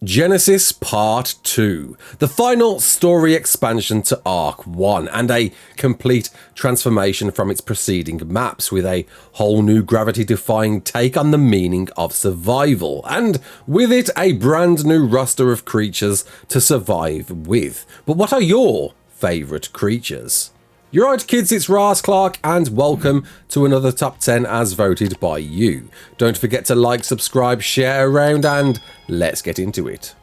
Genesis Part 2, the final story expansion to ARK 1, and a complete transformation from its preceding maps with a whole new gravity-defying take on the meaning of survival, and with it a brand new roster of creatures to survive with. But what are your favourite creatures? You're right, kids, it's Raasclark, and welcome to another top 10 as voted by you. Don't forget to like, subscribe, share around, and let's get into it.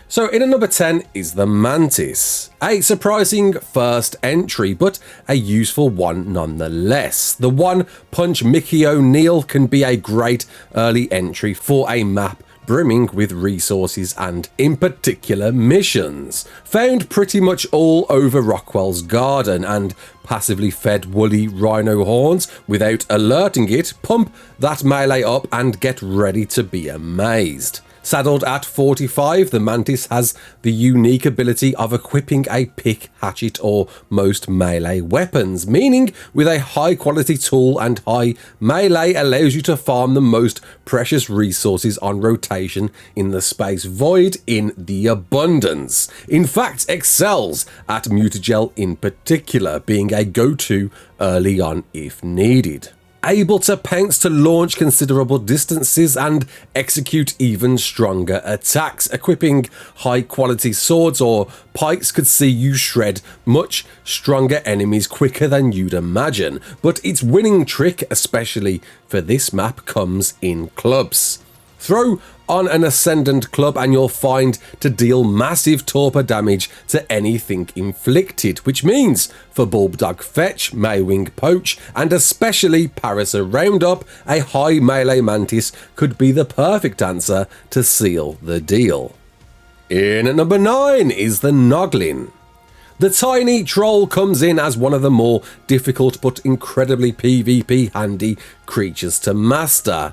So in at number 10 is the Mantis. A surprising first entry, but a useful one nonetheless. The One Punch Mickey O'Neil can be a great early entry for a map brimming with resources and, in particular, missions. Found pretty much all over Rockwell's garden and passively fed woolly rhino horns without alerting it, pump that melee up and get ready to be amazed. Saddled at 45, the Mantis has the unique ability of equipping a pick, hatchet or most melee weapons, meaning with a high quality tool and high melee allows you to farm the most precious resources on rotation in the space void in the abundance. In fact, excels at mutagel in particular, being a go-to early on if needed. Able to pounce to launch considerable distances and execute even stronger attacks. Equipping high quality swords or pikes could see you shred much stronger enemies quicker than you'd imagine, but its winning trick, especially for this map, comes in clubs. Throw on an Ascendant club and you'll find to deal massive torpor damage to anything inflicted, which means for Bulbdog Fetch, Maywing Poach, and especially Parasor Roundup, a high melee Mantis could be the perfect answer to seal the deal. In at number 9 is the Noglin. The tiny troll comes in as one of the more difficult but incredibly PvP handy creatures to master,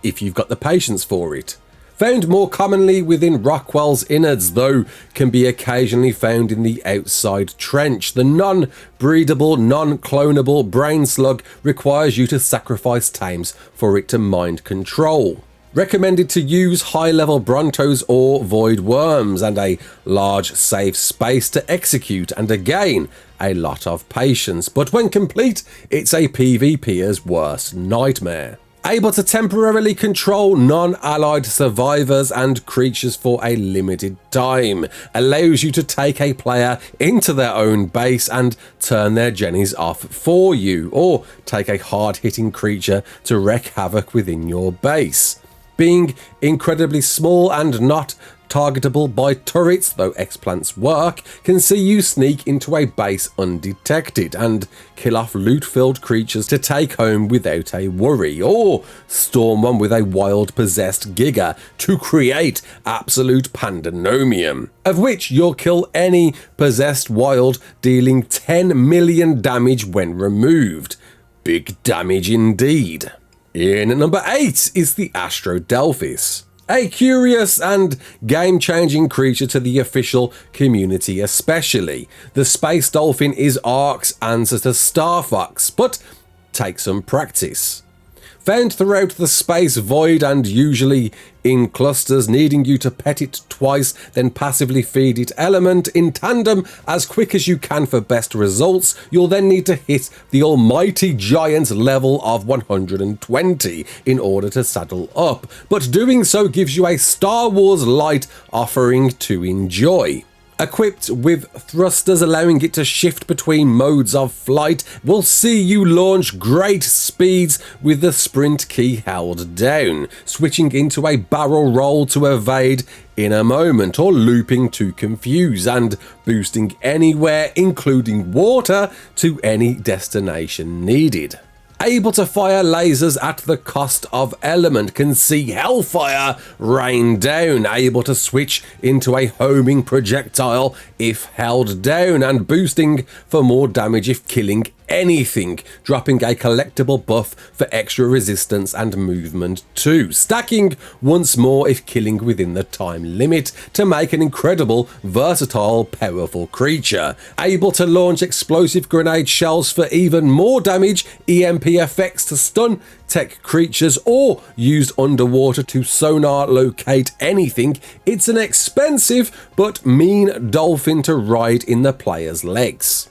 if you've got the patience for it. Found more commonly within Rockwell's innards, though can be occasionally found in the outside trench. The non-breedable, non-clonable brain slug requires you to sacrifice tames for it to mind control. Recommended to use high-level Brontos or Void Worms, and a large safe space to execute, and again, a lot of patience. But when complete, it's a PvPer's worst nightmare. Able to temporarily control non-allied survivors and creatures for a limited time. Allows you to take a player into their own base and turn their jennies off for you, or take a hard-hitting creature to wreak havoc within your base. Being incredibly small and not targetable by turrets, though explants work, can see you sneak into a base undetected and kill off loot-filled creatures to take home without a worry, or storm one with a wild possessed Giga to create absolute pandemonium, of which you'll kill any possessed wild, dealing 10 million damage when removed. Big damage indeed. In at number 8 is the Astrodelphis. A curious and game-changing creature to the official community especially. The Space Dolphin is ARK's answer to Star Fox, but takes some practice. Found throughout the space void and usually in clusters, needing you to pet it twice, then passively feed it element in tandem as quick as you can for best results. You'll then need to hit the almighty giant level of 120 in order to saddle up, but doing so gives you a Star Wars light offering to enjoy. Equipped with thrusters allowing it to shift between modes of flight, will see you launch great speeds with the sprint key held down, switching into a barrel roll to evade in a moment, or looping to confuse, and boosting anywhere, including water, to any destination needed. Able to fire lasers at the cost of element, can see hellfire rain down, able to switch into a homing projectile if held down, and boosting for more damage if killing anything, dropping a collectible buff for extra resistance and movement too, stacking once more if killing within the time limit to make an incredible, versatile, powerful creature, able to launch explosive grenade shells for even more damage, EMP effects to stun tech creatures, or used underwater to sonar locate anything. It's an expensive but mean dolphin to ride in the player's legs.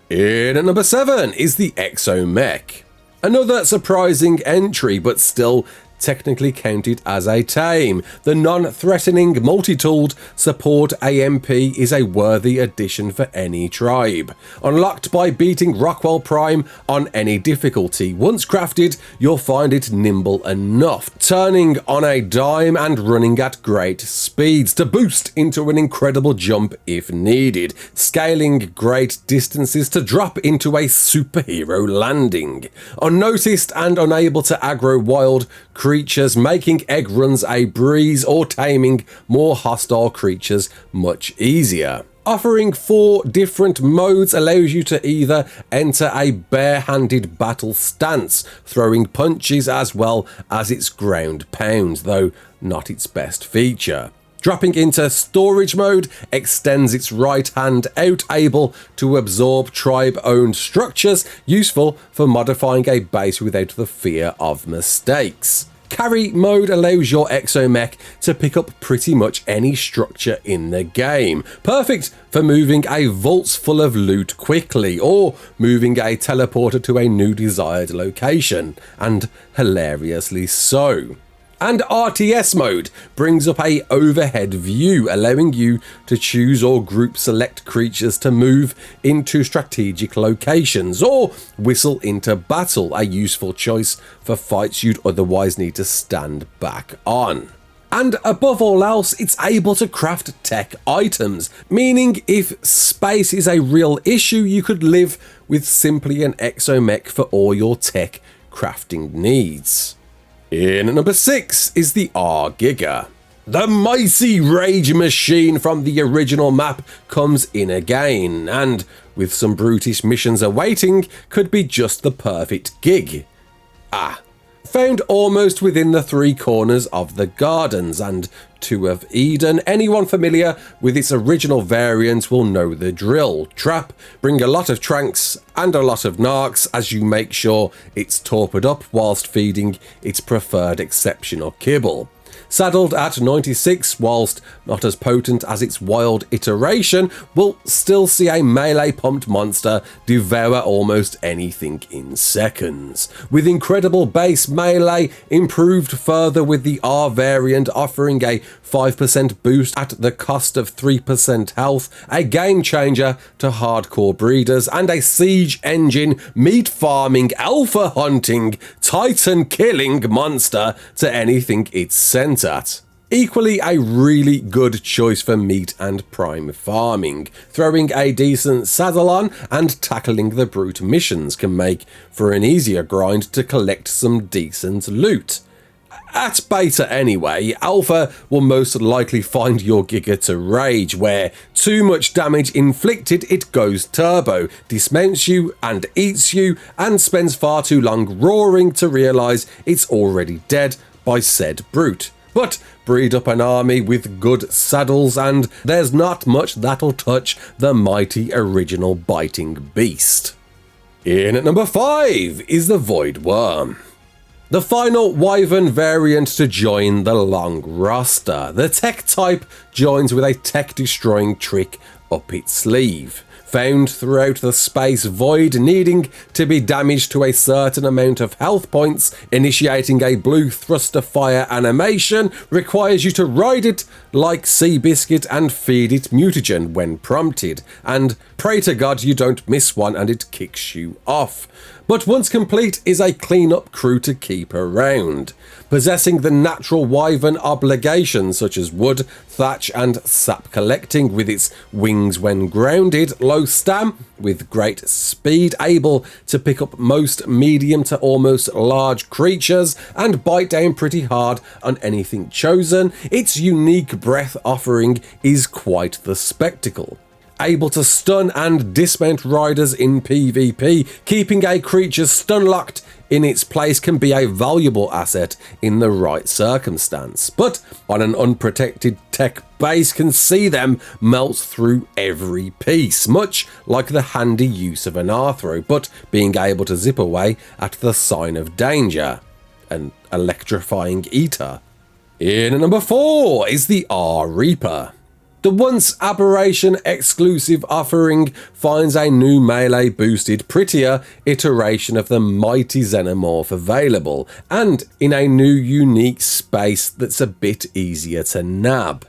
In at number 7 is the Exomec. Another surprising entry, but still technically counted as a tame. The non-threatening, multi-tooled support AMP is a worthy addition for any tribe. Unlocked by beating Rockwell Prime on any difficulty. Once crafted, you'll find it nimble enough, turning on a dime and running at great speeds to boost into an incredible jump if needed, scaling great distances to drop into a superhero landing. Unnoticed and unable to aggro wild creatures, making egg runs a breeze, or taming more hostile creatures much easier. Offering 4 different modes allows you to either enter a bare-handed battle stance, throwing punches as well as its ground pounds, though not its best feature. Dropping into storage mode extends its right hand out, able to absorb tribe-owned structures, useful for modifying a base without the fear of mistakes. Carry mode allows your Exomec to pick up pretty much any structure in the game, perfect for moving a vaults full of loot quickly, or moving a teleporter to a new desired location, and hilariously so. And RTS mode brings up a overhead view, allowing you to choose or group select creatures to move into strategic locations, or whistle into battle, a useful choice for fights you'd otherwise need to stand back on. And above all else, it's able to craft tech items, meaning if space is a real issue, you could live with simply an Exomec for all your tech crafting needs. In at number 6 is the Giga. The mighty rage machine from the original map comes in again, and with some brutish missions awaiting, could be just the perfect gig. Found almost within the 3 corners of the Gardens and 2 of Eden, anyone familiar with its original variant will know the drill. Trap, bring a lot of tranks and a lot of narcs as you make sure it's torpid up whilst feeding its preferred exceptional kibble. Saddled at 96, whilst not as potent as its wild iteration, will still see a melee-pumped monster devour almost anything in seconds. With incredible base melee, improved further with the R variant offering a 5% boost at the cost of 3% health, a game changer to hardcore breeders, and a siege engine, meat farming, alpha hunting, titan killing monster to anything it's sent at. Equally a really good choice for meat and prime farming. Throwing a decent saddle on and tackling the brute missions can make for an easier grind to collect some decent loot. At beta anyway, alpha will most likely find your Giga to rage, where too much damage inflicted it goes turbo, dismounts you and eats you, and spends far too long roaring to realise it's already dead by said brute. But breed up an army with good saddles and there's not much that'll touch the mighty original biting beast. In at number 5 is the Void Worm. The final Wyvern variant to join the long roster. The tech type joins with a tech-destroying trick up its sleeve. Found throughout the space void, needing to be damaged to a certain amount of health points, initiating a blue thruster fire animation, requires you to ride it like Seabiscuit and feed it mutagen when prompted, and pray to God you don't miss one and it kicks you off. But once complete is a clean-up crew to keep around. Possessing the natural wyvern obligations such as wood, thatch and sap collecting with its wings when grounded, low stam with great speed, able to pick up most medium to almost large creatures and bite down pretty hard on anything chosen, its unique breath offering is quite the spectacle. able to stun and dismount riders in PvP. Keeping a creature stun locked in its place can be a valuable asset in the right circumstance, but on an unprotected tech base can see them melt through every piece, much like the handy use of an Arthro, but being able to zip away at the sign of danger. An electrifying eater. In at number 4 is the Reaper. The once Aberration exclusive offering finds a new melee boosted, prettier iteration of the mighty Xenomorph available, and in a new unique space that's a bit easier to nab.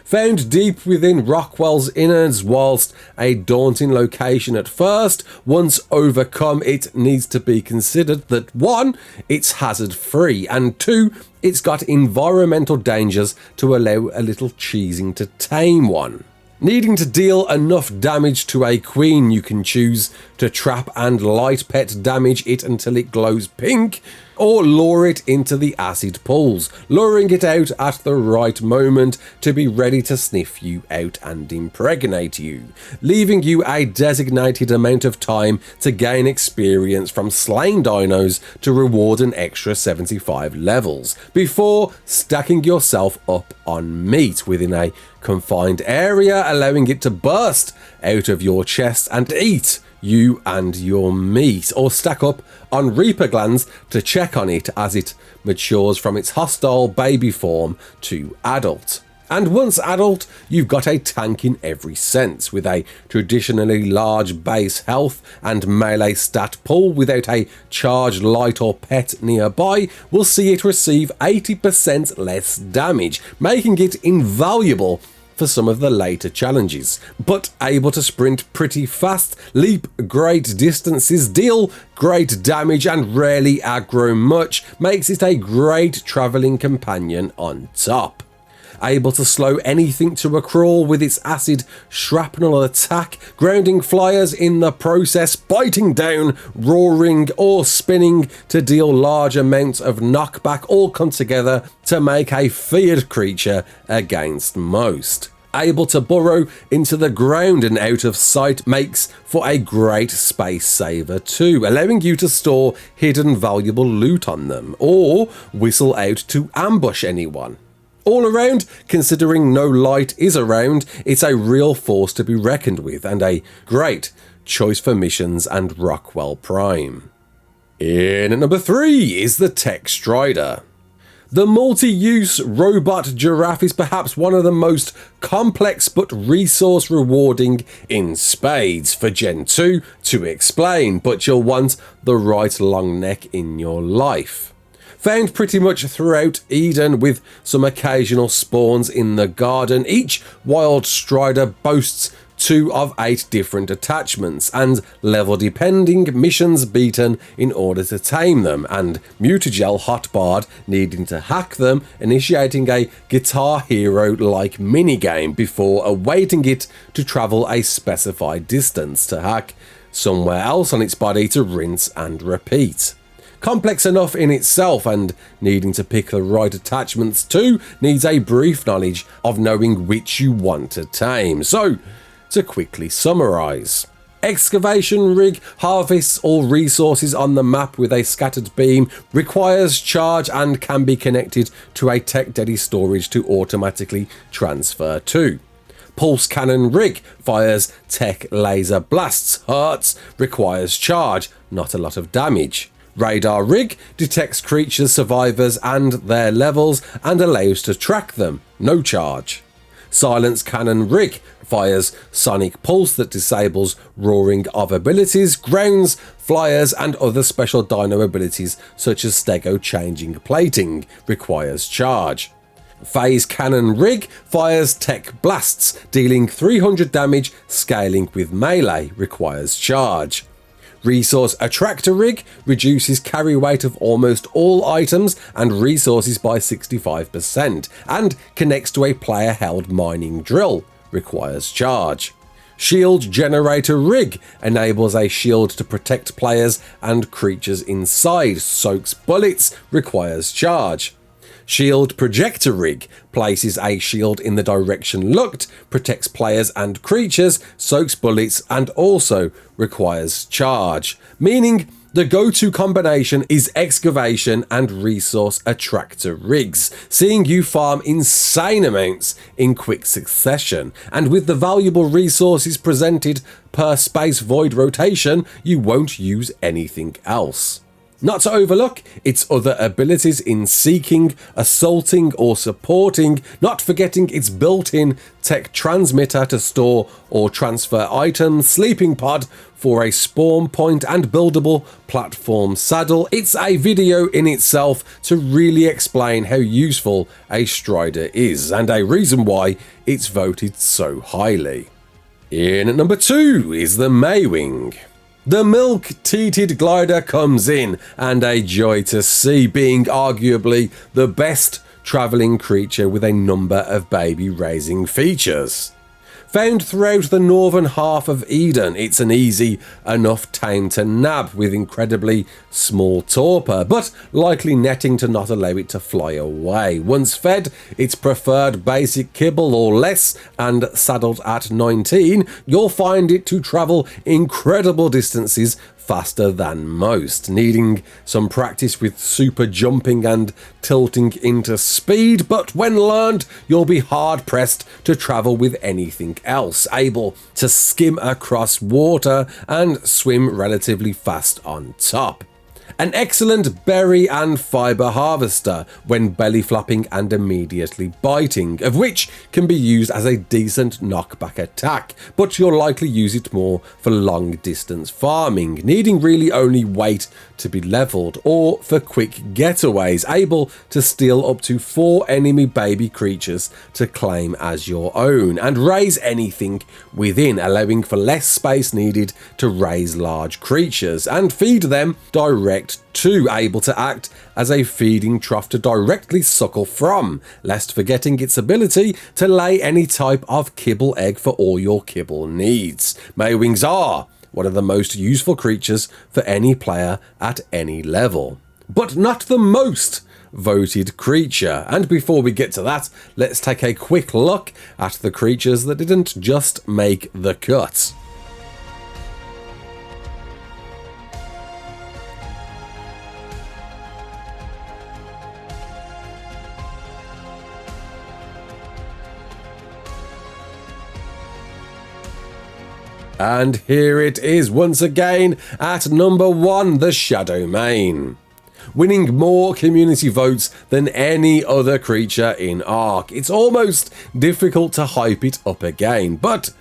Found deep within Rockwell's innards, whilst a daunting location at first, once overcome it needs to be considered that 1. It's hazard free, and 2. It's got environmental dangers to allow a little cheesing to tame one. Needing to deal enough damage to a queen, you can choose to trap and light pet damage it until it glows pink, or lure it into the acid pools, luring it out at the right moment to be ready to sniff you out and impregnate you, leaving you a designated amount of time to gain experience from slaying dinos to reward an extra 75 levels, before stacking yourself up on meat within a confined area, allowing it to burst out of your chest and eat you and your meat, or stack up on Reaper glands to check on it as it matures from its hostile baby form to adult. And once adult, you've got a tank in every sense, with a traditionally large base health and melee stat pool without a charge, light or pet nearby will see it receive 80% less damage, making it invaluable for some of the later challenges, but able to sprint pretty fast, leap great distances, deal great damage and rarely aggro much, makes it a great travelling companion on top. Able to slow anything to a crawl with its acid shrapnel attack, grounding flyers in the process, biting down, roaring or spinning to deal large amounts of knockback, all come together to make a feared creature against most. Able to burrow into the ground and out of sight makes for a great space saver too, allowing you to store hidden valuable loot on them, or whistle out to ambush anyone. All around, considering no light is around, it's a real force to be reckoned with and a great choice for missions and Rockwell Prime. In at number 3 is the Tech Strider. The multi-use robot giraffe is perhaps one of the most complex but resource rewarding in spades for Gen 2 to explain, but you'll want the right long neck in your life. Found pretty much throughout Eden with some occasional spawns in the garden, each wild strider boasts 2 of 8 different attachments and level depending missions beaten in order to tame them, and Mutagel hotbarred needing to hack them, initiating a Guitar Hero like minigame before awaiting it to travel a specified distance to hack somewhere else on its body to rinse and repeat. Complex enough in itself, and needing to pick the right attachments too needs a brief knowledge of knowing which you want to tame. So, to quickly summarise: excavation rig harvests all resources on the map with a scattered beam, requires charge and can be connected to a tech daddy storage to automatically transfer to. Pulse cannon rig fires tech laser blasts, hurts, requires charge, not a lot of damage. Radar rig detects creatures, survivors and their levels and allows to track them, no charge. Silence cannon rig fires sonic pulse that disables roaring of abilities, grounds, flyers and other special dino abilities such as stego changing plating, requires charge. Phase cannon rig fires tech blasts, dealing 300 damage, scaling with melee, requires charge. Resource attractor rig reduces carry weight of almost all items and resources by 65% and connects to a player held mining drill, requires charge. Shield generator rig enables a shield to protect players and creatures inside, soaks bullets, requires charge. Shield Projector Rig places a shield in the direction looked, protects players and creatures, soaks bullets, and also requires charge, meaning the go-to combination is excavation and resource attractor rigs, seeing you farm insane amounts in quick succession, and with the valuable resources presented per space void rotation, you won't use anything else. Not to overlook its other abilities in seeking, assaulting or supporting, not forgetting its built-in tech transmitter to store or transfer items, sleeping pod for a spawn point and buildable platform saddle. It's a video in itself to really explain how useful a Strider is and a reason why it's voted so highly. In at number 2 is the Maywing. The milk-teated glider comes in, and a joy to see, being arguably the best travelling creature with a number of baby-raising features. Found throughout the northern half of Eden, it's an easy enough tame to nab with incredibly small torpor, but likely netting to not allow it to fly away. Once fed its preferred basic kibble or less and saddled at 19, you'll find it to travel incredible distances faster than most, needing some practice with super jumping and tilting into speed, but when learned, you'll be hard pressed to travel with anything else, able to skim across water and swim relatively fast on top. An excellent berry and fibre harvester when belly flapping and immediately biting, of which can be used as a decent knockback attack, but you'll likely use it more for long distance farming, needing really only weight to be leveled, or for quick getaways, able to steal up to 4 enemy baby creatures to claim as your own, and raise anything within, allowing for less space needed to raise large creatures, and feed them direct to, able to act as a feeding trough to directly suckle from, lest forgetting its ability to lay any type of kibble egg for all your kibble needs. Maywings are one of the most useful creatures for any player at any level, but not the most voted creature. And before we get to that, let's take a quick look at the creatures that didn't just make the cut. And here it is once again at number 1, the Shadow Mane. Winning more community votes than any other creature in ARK. It's almost difficult to hype it up again, but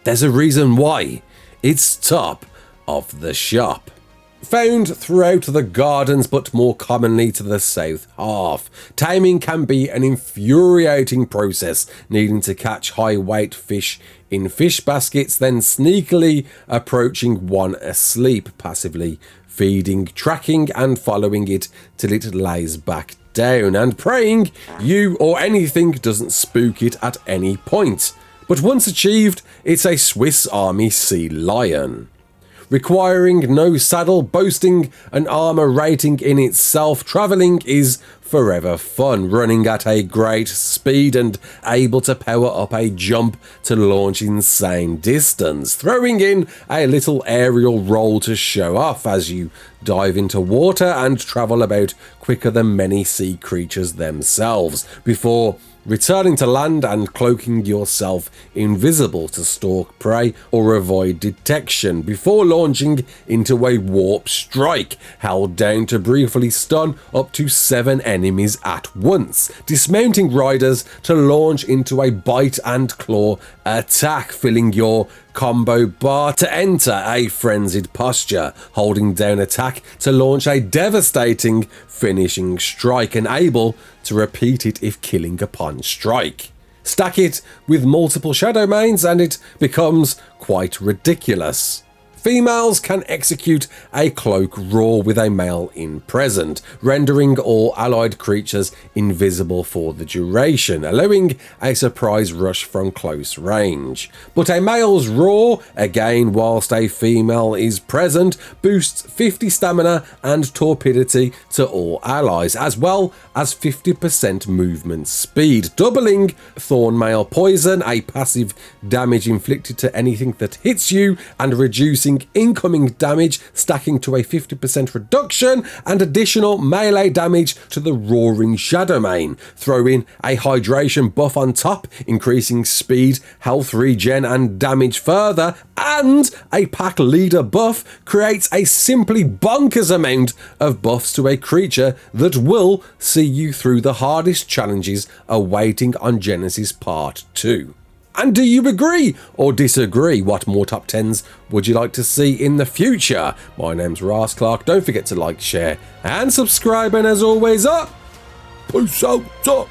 there's a reason why. It's top of the shop. Found throughout the gardens, but more commonly to the south half, taming can be an infuriating process, needing to catch high-weight fish in fish baskets, then sneakily approaching one asleep, passively feeding, tracking and following it till it lays back down, and praying you or anything doesn't spook it at any point. But once achieved, it's a Swiss Army sea lion. Requiring no saddle, boasting an armor rating in itself, traveling is forever fun, running at a great speed and able to power up a jump to launch insane distance, throwing in a little aerial roll to show off as you dive into water and travel about quicker than many sea creatures themselves, before returning to land and cloaking yourself invisible to stalk prey or avoid detection before launching into a warp strike, held down to briefly stun up to 7 enemies at once, dismounting riders to launch into a bite and claw attack, filling your combo bar to enter a frenzied posture, holding down attack to launch a devastating finishing strike, and able to repeat it if killing upon strike. Stack it with multiple Shadow Manes and it becomes quite ridiculous. Females can execute a cloak roar with a male in present, rendering all allied creatures invisible for the duration, allowing a surprise rush from close range. But a male's roar, again whilst a female is present, boosts 50 stamina and torpidity to all allies, as well as 50% movement speed, doubling Thornmail Poison, a passive damage inflicted to anything that hits you, and reducing incoming damage, stacking to a 50% reduction, and additional melee damage to the Roaring Shadowmane. Throw in a hydration buff on top, increasing speed, health regen, and damage further, and a pack leader buff creates a simply bonkers amount of buffs to a creature that will see you through the hardest challenges awaiting on Genesis Part 2. And do you agree or disagree? What more top 10s would you like to see in the future? My name's Raasclark. Don't forget to like, share, and subscribe. And as always, peace out.